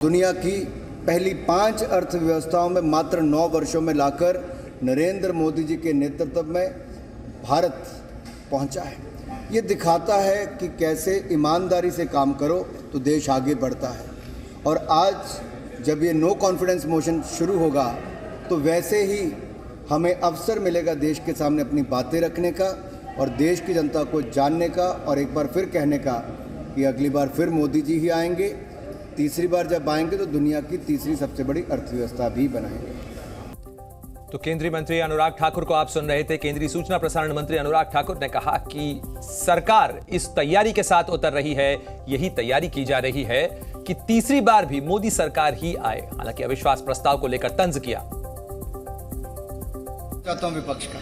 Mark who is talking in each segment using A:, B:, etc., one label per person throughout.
A: दुनिया की पहली 5 अर्थव्यवस्थाओं में मात्र 9 वर्षों में लाकर नरेंद्र मोदी जी के नेतृत्व में भारत पहुंचा है। ये दिखाता है कि कैसे ईमानदारी से काम करो तो देश आगे बढ़ता है। और आज जब ये नो कॉन्फिडेंस मोशन शुरू होगा तो वैसे ही हमें अवसर मिलेगा देश के सामने अपनी बातें रखने का और देश की जनता को जानने का और एक बार फिर कहने का कि अगली बार फिर मोदी जी ही आएंगे। तीसरी बार जब आएंगे तो दुनिया की तीसरी सबसे बड़ी अर्थव्यवस्था भी बनाएंगे।
B: तो केंद्रीय मंत्री अनुराग ठाकुर को आप सुन रहे थे। केंद्रीय सूचना प्रसारण मंत्री अनुराग ठाकुर ने कहा कि सरकार इस तैयारी के साथ उतर रही है, यही तैयारी की जा रही है कि तीसरी बार भी मोदी सरकार ही आए। हालांकि अविश्वास प्रस्ताव को लेकर तंज किया।
A: चाहता हूं विपक्ष का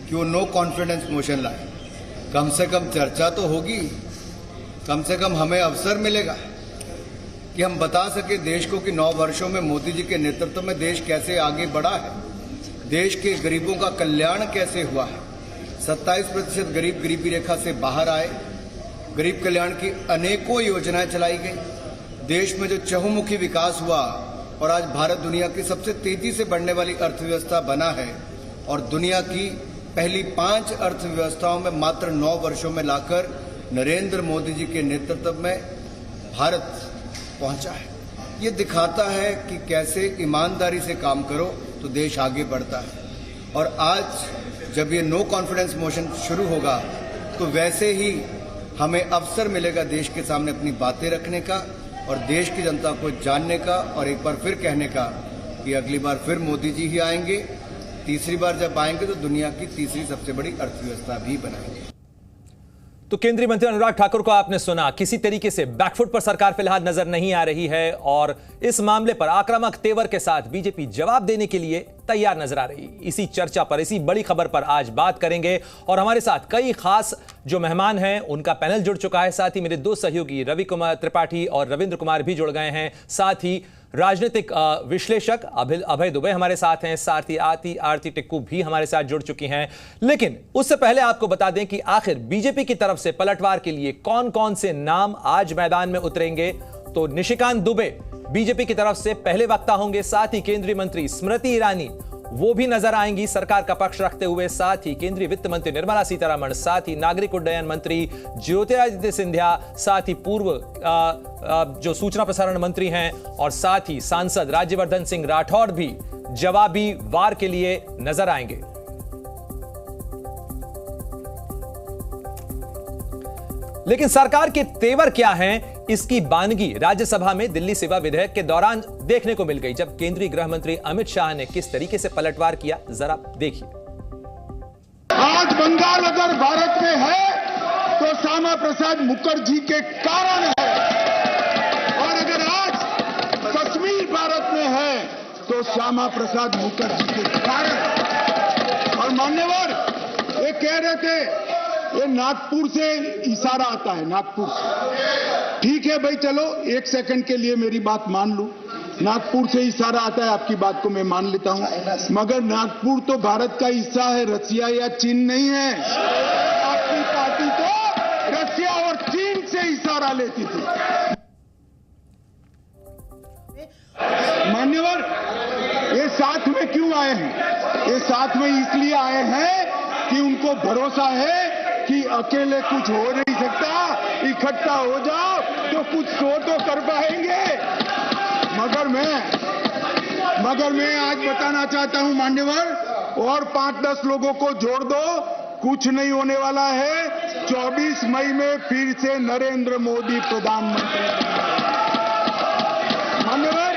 A: कि वो नो कॉन्फिडेंस मोशन लाए। कम से कम चर्चा तो होगी, कम से कम हमें अवसर मिलेगा कि हम बता सके देश को कि 9 वर्षों में मोदी जी के नेतृत्व में देश कैसे आगे बढ़ा है, देश के गरीबों का कल्याण कैसे हुआ है। 27% गरीब गरीबी रेखा से बाहर आए, गरीब कल्याण की अनेकों योजनाएं चलाई गई, देश में जो चहुमुखी विकास हुआ और आज भारत दुनिया की सबसे तेजी से बढ़ने वाली अर्थव्यवस्था बना है और दुनिया की पहली 5 अर्थव्यवस्थाओं में मात्र 9 वर्षों में लाकर नरेंद्र मोदी जी के नेतृत्व में भारत पहुंचा है। ये दिखाता है कि कैसे ईमानदारी से काम करो तो देश आगे बढ़ता है। और आज जब ये नो कॉन्फिडेंस मोशन शुरू होगा तो वैसे ही हमें अवसर मिलेगा देश के सामने अपनी बातें रखने का और देश की जनता को जानने का और एक बार फिर कहने का कि अगली बार फिर मोदी जी ही आएंगे। तीसरी बार जब आएंगे तो दुनिया की तीसरी सबसे बड़ी अर्थव्यवस्था भी बनाएंगे।
B: तो केंद्रीय मंत्री अनुराग ठाकुर को आपने सुना। किसी तरीके से बैकफुट पर सरकार फिलहाल नजर नहीं आ रही है और इस मामले पर आक्रामक तेवर के साथ बीजेपी जवाब देने के लिए तैयार नजर आ रही। इसी चर्चा पर, इसी बड़ी खबर पर आज बात करेंगे और हमारे साथ कई खास जो मेहमान हैं उनका पैनल जुड़ चुका है। साथ ही मेरे 2 सहयोगी रवि कुमार त्रिपाठी और रविंद्र कुमार भी जुड़ गए हैं। साथ ही राजनीतिक विश्लेषक अभय दुबे हमारे साथ हैं। साथ ही आरती टिक्कू भी हमारे साथ जुड़ चुकी हैं। लेकिन उससे पहले आपको बता दें कि आखिर बीजेपी की तरफ से पलटवार के लिए कौन कौन से नाम आज मैदान में उतरेंगे। तो निशिकांत दुबे बीजेपी की तरफ से पहले वक्ता होंगे। साथ ही केंद्रीय मंत्री स्मृति ईरानी वो भी नजर आएंगी सरकार का पक्ष रखते हुए। साथ ही केंद्रीय वित्त मंत्री निर्मला सीतारमण, साथ ही नागरिक उड्डयन मंत्री ज्योतिरादित्य सिंधिया, साथ ही पूर्व जो सूचना प्रसारण मंत्री हैं और साथ ही सांसद राज्यवर्धन सिंह राठौड़ भी जवाबी वार के लिए नजर आएंगे। लेकिन सरकार के तेवर क्या हैं, इसकी बानगी राज्यसभा में दिल्ली सेवा विधेयक के दौरान देखने को मिल गई, जब केंद्रीय गृह मंत्री अमित शाह ने किस तरीके से पलटवार किया, जरा देखिए।
C: आज बंगाल अगर भारत में है तो श्यामा प्रसाद मुखर्जी के कारण है, और अगर आज कश्मीर भारत में है तो श्यामा प्रसाद मुखर्जी के कारण। और मान्यवर ये कह रहे थे ये नागपुर से इशारा आता है, नागपुर से। ठीक है भाई, चलो 1 सेकंड के लिए मेरी बात मान लूं। नागपुर से इशारा आता है, आपकी बात को मैं मान लेता हूं, मगर नागपुर तो भारत का हिस्सा है, रसिया या चीन नहीं है। आपकी पार्टी तो रसिया और चीन से इशारा लेती थी। मान्यवर ये साथ में क्यों आए हैं? ये साथ में इसलिए आए हैं कि उनको भरोसा है कि अकेले कुछ हो नहीं सकता, इकट्ठा हो जाओ तो कुछ तो कर पाएंगे। मगर मैं आज बताना चाहता हूं मान्यवर, और 5-10 लोगों को जोड़ दो, कुछ नहीं होने वाला है। 24 मई में फिर से नरेंद्र मोदी प्रधानमंत्री। मान्यवर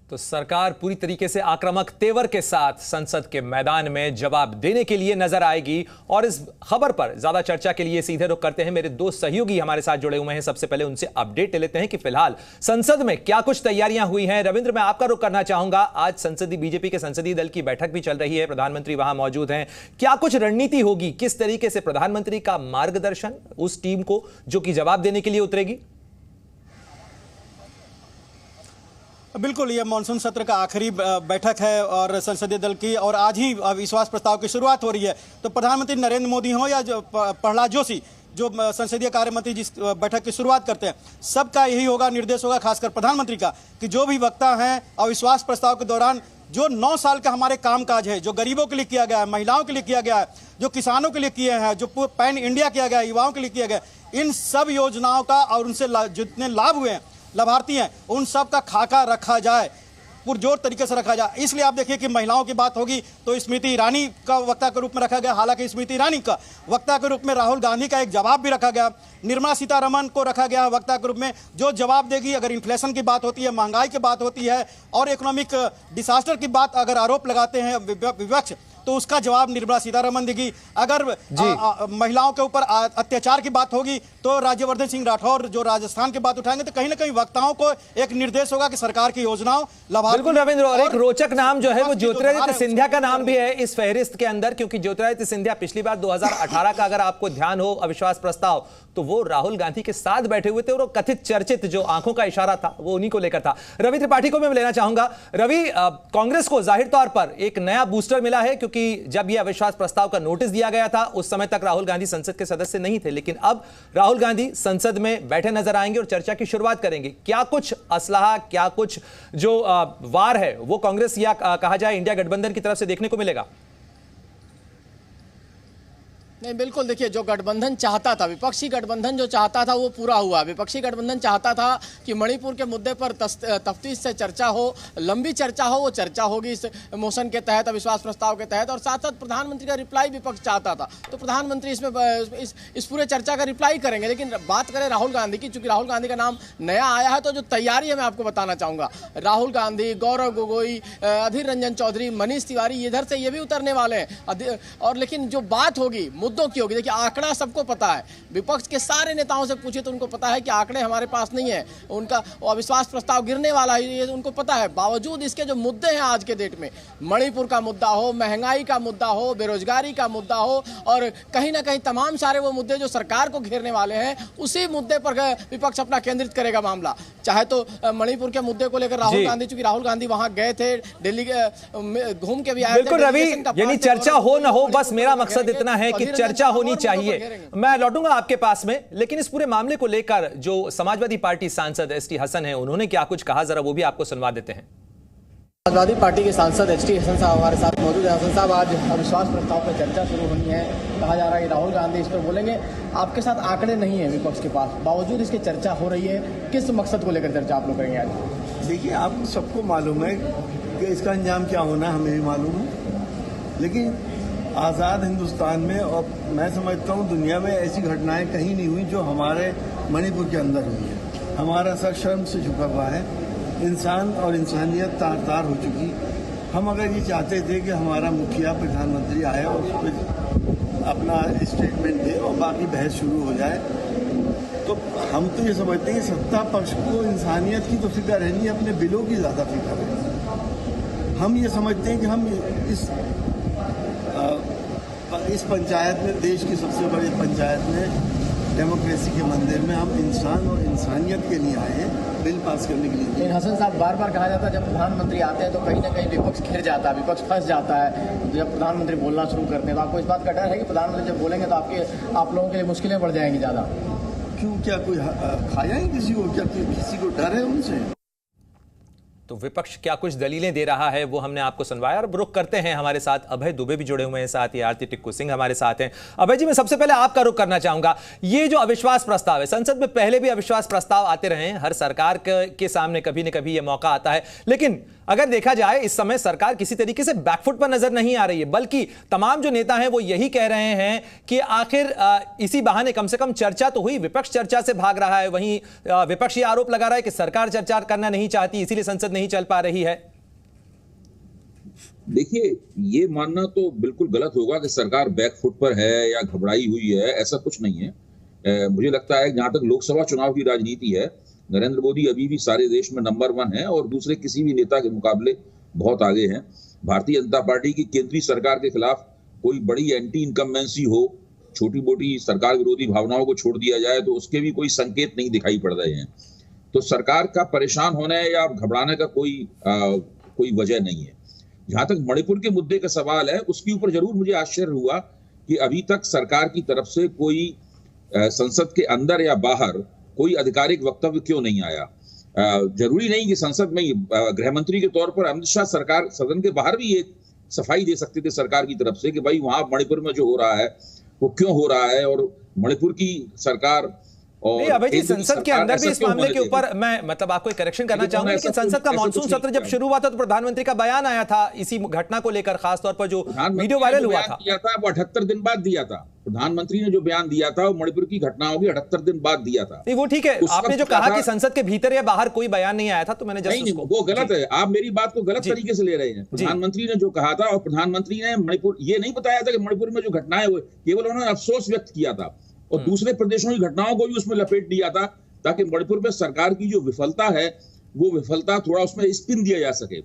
B: तो सरकार पूरी तरीके से आक्रामक तेवर के साथ संसद के मैदान में जवाब देने के लिए नजर आएगी। और इस खबर पर ज्यादा चर्चा के लिए सीधे रुख करते हैं। मेरे 2 सहयोगी हमारे साथ जुड़े हुए हैं। सबसे पहले उनसे अपडेट लेते हैं कि फिलहाल संसद में क्या कुछ तैयारियां हुई हैं। रविंद्र, मैं आपका रुख करना चाहूंगा। आज संसदीय बीजेपी के संसदीय दल की बैठक भी चल रही है, प्रधानमंत्री वहां मौजूद हैं। क्या कुछ रणनीति होगी, किस तरीके से प्रधानमंत्री का मार्गदर्शन उस टीम को जो कि जवाब देने के लिए उतरेगी?
D: बिल्कुल, ये मानसून सत्र का आखिरी बैठक है और संसदीय दल की, और आज ही विश्वास प्रस्ताव की शुरुआत हो रही है। तो प्रधानमंत्री नरेंद्र मोदी हो या जो प्रहलाद जोशी जो संसदीय कार्य मंत्री जिस बैठक की शुरुआत करते हैं, सबका यही होगा, निर्देश होगा खासकर प्रधानमंत्री का, कि जो भी वक्ता हैं अविश्वास प्रस्ताव के दौरान जो 9 साल का हमारे कामकाज है, जो गरीबों के लिए किया गया है, महिलाओं के लिए किया गया है, जो किसानों के लिए किए हैं, जो पैन इंडिया किया गया है, युवाओं के लिए किया गया, इन सब योजनाओं का और उनसे जितने लाभ हुए हैं, लाभार्थी हैं, उन सब का खाका रखा जाए, पुरजोर तरीके से रखा जाए। इसलिए आप देखिए कि महिलाओं की बात होगी तो स्मृति ईरानी का वक्ता के रूप में रखा गया, हालांकि स्मृति ईरानी का वक्ता के रूप में राहुल गांधी का एक जवाब भी रखा गया। निर्मला सीतारमण को रखा गया वक्ता के रूप में, जो जवाब देगी अगर इन्फ्लेशन की बात होती है, महंगाई की बात होती है और इकोनॉमिक डिसास्टर की बात अगर आरोप लगाते हैं विपक्ष, तो उसका जवाब निर्मला सीतारमण देगी। अगर महिलाओं के ऊपर अत्याचार की बात होगी तो राज्यवर्धन सिंह राठौर जो राजस्थान की बात उठाएंगे। तो कहीं ना कहीं वक्ताओं को एक निर्देश होगा कि सरकार की योजनाओं
B: बिल्कुल रविंद्र, और एक रोचक नाम जो है वो ज्योतिरादित्य सिंधिया का नाम भी है इस फहरिस्त के अंदर, क्योंकि ज्योतिरादित्य सिंधिया पिछली बार 2018 का अगर आपको ध्यान हो अविश्वास प्रस्ताव, तो वो राहुल गांधी के साथ बैठे हुए थे और वो कथित चर्चित जो आंखों का इशारा था वो उन्हीं को लेकर था। रवि त्रिपाठी को मैं लेना चाहूंगा। रवि, कांग्रेस को जाहिर तौर पर एक नया बूस्टर मिला है, क्योंकि जब यह अविश्वास प्रस्ताव का नोटिस दिया गया था उस समय तक राहुल गांधी संसद के सदस्य नहीं थे, लेकिन अब राहुल गांधी संसद में बैठे नजर आएंगे और चर्चा की शुरुआत करेंगे। क्या कुछ असलाहा, क्या कुछ जो वार है वो कांग्रेस या कहा जाए इंडिया गठबंधन की तरफ से देखने को मिलेगा?
E: नहीं, बिल्कुल, देखिए जो गठबंधन चाहता था, विपक्षी गठबंधन जो चाहता था वो पूरा हुआ। विपक्षी गठबंधन चाहता था कि मणिपुर के मुद्दे पर तफ्तीश से चर्चा हो, लंबी चर्चा हो, वो चर्चा होगी इस मोशन के तहत, अविश्वास प्रस्ताव के तहत, और साथ साथ प्रधानमंत्री का रिप्लाई विपक्ष चाहता था। तो प्रधानमंत्री इसमें इस पूरे चर्चा का रिप्लाई करेंगे। लेकिन बात करें राहुल गांधी की, चूंकि राहुल गांधी का नाम नया आया है, तो जो तैयारी है मैं आपको बताना चाहूँगा। राहुल गांधी, गौरव गोगोई, अधीर रंजन चौधरी, मनीष तिवारी इधर से ये भी उतरने वाले हैं। और लेकिन जो बात होगी मुद्दों की होगी। देखिए आंकड़ा सबको पता है, विपक्ष के सारे नेताओं से पूछे तो उनको पता है कि आंकड़े हमारे पास नहीं है, उनका अविश्वास प्रस्ताव गिरने वाला है ये उनको पता है। बावजूद इसके जो मुद्दे हैं आज के डेट में, मणिपुर का मुद्दा हो, महंगाई का मुद्दा हो, बेरोजगारी का मुद्दा हो, और कहीं ना कहीं तमाम सारे वो मुद्दे जो सरकार को घेरने वाले हैं, उसी मुद्दे पर विपक्ष अपना केंद्रित करेगा मामला। चाहे तो मणिपुर के मुद्दे को लेकर राहुल गांधी, चूंकि राहुल गांधी वहां गए थे, दिल्ली घूम के भी आए थे।
B: बिल्कुल रवि, यानी चर्चा हो ना हो, बस मेरा मकसद इतना है कि चर्चा होनी चाहिए। मैं लौटूंगा आपके पास में, लेकिन इस पूरे मामले को लेकर जो समाजवादी पार्टी सांसद एसटी हसन हैं, उन्होंने क्या कुछ कहा, जरा वो भी आपको सुनवा देते हैं।
E: समाजवादी पार्टी के सांसद एसटी हसन साहब हमारे साथ मौजूद है। हसन साहब, आज अविश्वास प्रस्ताव पर चर्चा शुरू होनी है, कहा जा रहा है कि राहुल गांधी इस पर बोलेंगे। आपके साथ आंकड़े नहीं है विपक्ष के पास, बावजूद इसकी चर्चा हो रही है, किस मकसद को लेकर चर्चा आप लोग करेंगे आज?
F: देखिए, आप सबको मालूम है कि इसका अंजाम क्या होना है, हमें भी मालूम है। लेकिन आज़ाद हिंदुस्तान में, और मैं समझता हूँ दुनिया में ऐसी घटनाएं कहीं नहीं हुई जो हमारे मणिपुर के अंदर हुई है। हमारा सर शर्म से झुका हुआ है, इंसान और इंसानियत तार तार हो चुकी। हम अगर ये चाहते थे कि हमारा मुखिया प्रधानमंत्री आए और उस पर अपना स्टेटमेंट दे और बाकी बहस शुरू हो जाए, तो हम तो ये समझते हैं कि सत्ता पक्ष को इंसानियत की तो फिक्र है नहीं, अपने बिलों की ज़्यादा फिक्र है। हम ये समझते हैं कि हम इस पंचायत में, देश की सबसे बड़ी पंचायत में, डेमोक्रेसी के मंदिर में हम इंसान और इंसानियत के लिए आए हैं, बिल पास करने के लिए।
E: लेकिन हसन साहब, बार बार कहा जाता है जब प्रधानमंत्री आते हैं तो कहीं ना कहीं विपक्ष घिर जाता है, विपक्ष फंस जाता है जब प्रधानमंत्री बोलना शुरू करते हैं। तो आपको इस बात का डर है कि प्रधानमंत्री जब बोलेंगे तो आप लोगों के लिए मुश्किलें बढ़ जाएंगी ज़्यादा?
F: क्यों, क्या कोई खाया ही किसी को? क्या किसी को डर है उनसे?
B: तो विपक्ष क्या कुछ दलीलें दे रहा है वो हमने आपको सुनवाया। और रुख करते हैं, हमारे साथ अभय दुबे भी जुड़े हुए हैं, साथ ही आरती टिक्कू सिंह हमारे साथ हैं। अभय जी, मैं सबसे पहले आपका रुख करना चाहूंगा। ये जो अविश्वास प्रस्ताव है, संसद में पहले भी अविश्वास प्रस्ताव आते रहे हैं, हर सरकार के सामने कभी न कभी ये मौका आता है, लेकिन अगर देखा जाए इस समय सरकार किसी तरीके से बैकफुट पर नजर नहीं आ रही है, बल्कि तमाम जो नेता हैं वो यही कह रहे हैं कि आखिर इसी बहाने कम से कम चर्चा तो हुई। विपक्ष चर्चा से भाग रहा है, वहीं विपक्ष ये आरोप लगा रहा है कि सरकार चर्चा करना नहीं चाहती, इसीलिए संसद नहीं चल पा रही है।
G: देखिए, ये मानना तो बिल्कुल गलत होगा कि सरकार बैकफुट पर है या घबराई हुई है, ऐसा कुछ नहीं है। मुझे लगता है जहां तक लोकसभा चुनाव की राजनीति है, नरेंद्र मोदी अभी भी सारे देश में नंबर 1 है और दूसरे किसी भी नेता के मुकाबले बहुत आगे हैं। भारतीय जनता पार्टी की केंद्रीय सरकार के खिलाफ कोई बड़ी एंटी इनकम्बेंसी हो, छोटी मोटी सरकार विरोधी भावनाओं को छोड़ दिया जाए तो उसके भी कोई संकेत नहीं दिखाई पड़ रहे हैं। तो सरकार का परेशान होने या घबराने का कोई वजह नहीं है। जहां तक मणिपुर के मुद्दे का सवाल है, उसके ऊपर जरूर मुझे आश्चर्य हुआ कि अभी तक सरकार की तरफ से कोई संसद के अंदर या बाहर कोई आधिकारिक वक्तव्य क्यों नहीं आया। जरूरी नहीं कि संसद में गृह मंत्री के तौर पर अमित शाह सरकार सदन के बाहर भी एक सफाई दे सकते थे सरकार की तरफ से कि भाई वहां मणिपुर में जो हो रहा है वो क्यों हो रहा है, और मणिपुर की सरकार
B: नहीं, अभय जी, संसद के अंदर भी इस मामले के ऊपर मैं मतलब आपको एक करेक्शन करना चाहूंगा, लेकिन संसद का मॉनसून सत्र जब शुरू हुआ था तो प्रधानमंत्री का बयान आया था इसी घटना को लेकर, खासतौर पर जो वीडियो वायरल हुआ था
G: वो 78 दिन बाद दिया था। प्रधानमंत्री ने जो बयान दिया था वो मणिपुर की घटनाओं के 78 दिन बाद दिया था।
B: नहीं, वो ठीक है, आपने जो कहा कि संसद के भीतर या बाहर कोई बयान नहीं आया था, तो मैंने
G: नहीं, वो गलत है। आप मेरी बात को गलत तरीके से ले रहे हैं। प्रधानमंत्री ने जो कहा था, और प्रधानमंत्री ने मणिपुर ये नहीं बताया था कि मणिपुर में जो घटनाएं हुई, केवल उन्होंने अफसोस व्यक्त किया था और दूसरे प्रदेशों की घटनाओं को भी उसमें लपेट दिया था, ताकि मणिपुर में सरकार की जो विफलता है वो विफलता थोड़ा उसमें स्पिन दिया जा सके।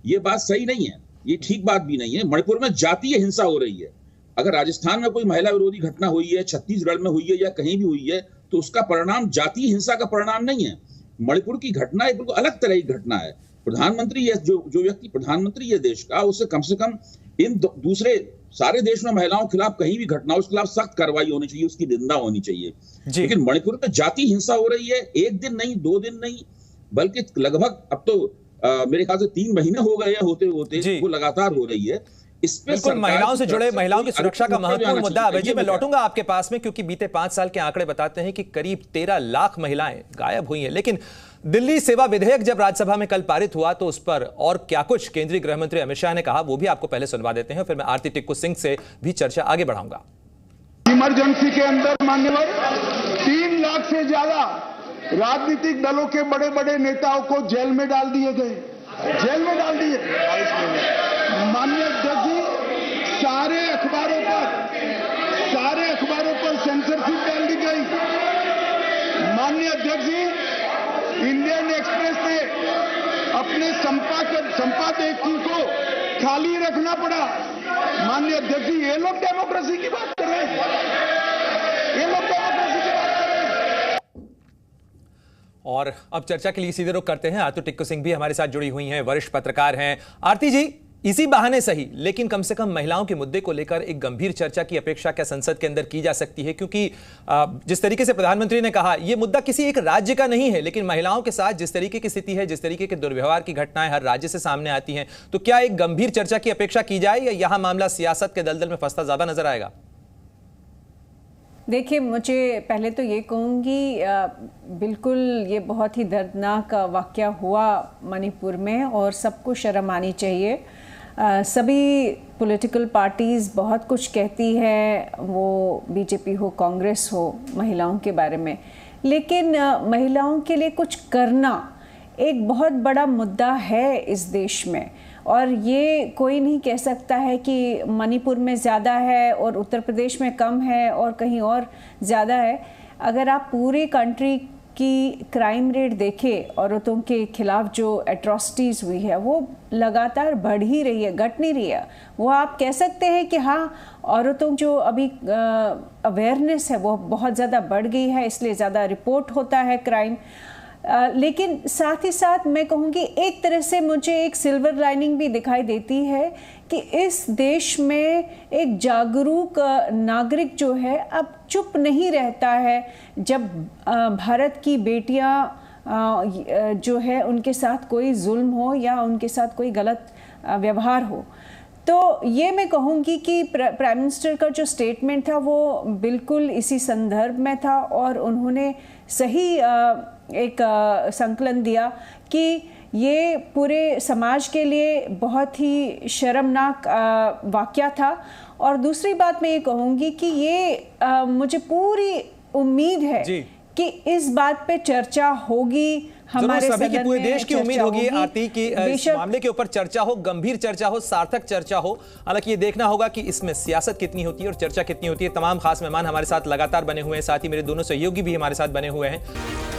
G: ये बात सही नहीं है, ये ठीक बात भी नहीं है। मणिपुर में जातीय हिंसा हो रही है। अगर राजस्थान में कोई महिला विरोधी घटना हुई है, छत्तीसगढ़ में हुई है या कहीं भी हुई है, तो उसका परिणाम जातीय हिंसा का परिणाम नहीं है। मणिपुर की घटना एक बिल्कुल अलग तरह की घटना है। प्रधानमंत्री जो व्यक्ति प्रधानमंत्री है देश का, उसे कम से कम इन दूसरे सारे देश में महिलाओं के खिलाफ कहीं भी घटना उसके खिलाफ सख्त कार्रवाई होनी चाहिए, उसकी निंदा होनी चाहिए। लेकिन मणिपुर में जाति हिंसा हो रही है, एक दिन नहीं, 2 दिन नहीं, बल्कि लगभग अब तो मेरे ख्याल से 3 महीने हो गए होते होते वो लगातार हो रही है।
B: बिल्कुल, महिलाओं से जुड़े महिलाओं की सुरक्षा का महत्वपूर्ण मुद्दा। अभय जी, मैं लौटूंगा आपके पास में, क्योंकि बीते 5 साल के आंकड़े बताते हैं कि करीब 13 लाख महिलाएं गायब हुई हैं। लेकिन दिल्ली सेवा विधेयक जब राज्यसभा में कल पारित हुआ तो उस पर और क्या कुछ केंद्रीय गृह मंत्री अमित शाह ने कहा, वो भी आपको पहले सुनवा देते हैं, फिर मैं आरती टिक्कू सिंह से भी चर्चा आगे बढ़ाऊंगा।
C: इमरजेंसी के अंदर मान्यवर 3 लाख से ज्यादा राजनीतिक दलों के बड़े बड़े नेताओं को जेल में डाल दिए गए, जेल में डाल दिए। माननीय अध्यक्ष जी, सारे अखबारों पर सेंसरशिप डाल दी गई। माननीय अध्यक्ष जी, इंडियन एक्सप्रेस ने अपने संपादकीय को खाली रखना पड़ा। माननीय अध्यक्ष जी, ये लोग डेमोक्रेसी की बात कर रहे हैं, ये लोग डेमोक्रेसी की बात कर रहे हैं।
B: और अब चर्चा के लिए सीधे रुख करते हैं। आरती टिक्कू सिंह भी हमारे साथ जुड़ी हुई हैं, वरिष्ठ पत्रकार हैं। आरती जी, इसी बहाने सही, लेकिन कम से कम महिलाओं के मुद्दे को लेकर एक गंभीर चर्चा की अपेक्षा क्या संसद के अंदर की जा सकती है? क्योंकि जिस तरीके से प्रधानमंत्री ने कहा, यह मुद्दा किसी एक राज्य का नहीं है, लेकिन महिलाओं के साथ जिस तरीके की स्थिति है, जिस तरीके के दुर्व्यवहार की घटनाएं हर राज्य से सामने आती हैं, तो क्या एक गंभीर चर्चा की अपेक्षा की जाए या यहां मामला सियासत के दलदल में फंसता ज्यादा नजर आएगा?
H: देखिए, मुझे पहले तो ये कहूँगी, बिल्कुल ये बहुत ही दर्दनाक वाक़या हुआ मणिपुर में और सबको शर्म आनी चाहिए। सभी पॉलिटिकल पार्टीज़ बहुत कुछ कहती है, वो बीजेपी हो, कांग्रेस हो, महिलाओं के बारे में, लेकिन महिलाओं के लिए कुछ करना एक बहुत बड़ा मुद्दा है इस देश में। और ये कोई नहीं कह सकता है कि मणिपुर में ज़्यादा है और उत्तर प्रदेश में कम है और कहीं और ज़्यादा है। अगर आप पूरी कंट्री की क्राइम रेट देखें, औरतों के खिलाफ जो एट्रॉसिटीज़ हुई है वो लगातार बढ़ ही रही है, घट नहीं रही है। वो आप कह सकते हैं कि हाँ, औरतों जो अभी अवेयरनेस है वो बहुत ज़्यादा बढ़ गई है, इसलिए ज़्यादा रिपोर्ट होता है क्राइम। लेकिन साथ ही साथ मैं कहूँगी, एक तरह से मुझे एक सिल्वर लाइनिंग भी दिखाई देती है कि इस देश में एक जागरूक नागरिक जो है अब चुप नहीं रहता है जब भारत की बेटियां जो है उनके साथ कोई जुल्म हो या उनके साथ कोई गलत व्यवहार हो। तो ये मैं कहूँगी कि प्राइम मिनिस्टर का जो स्टेटमेंट था वो बिल्कुल इसी संदर्भ में था और उन्होंने सही एक संकलन दिया कि ये पूरे समाज के लिए बहुत ही शर्मनाक वाक़या था। और दूसरी बात मैं ये कहूँगी कि ये मुझे पूरी उम्मीद है कि इस बात पे चर्चा होगी, हमारे
B: सभी की, पूरे देश की उम्मीद होगी आरती की इस मामले के ऊपर चर्चा हो, गंभीर चर्चा हो, सार्थक चर्चा हो। हालांकि ये देखना होगा कि इसमें सियासत कितनी होती है और चर्चा कितनी होती है। तमाम खास मेहमान हमारे साथ लगातार बने हुए हैं, साथ ही मेरे दोनों सहयोगी भी हमारे साथ बने हुए हैं।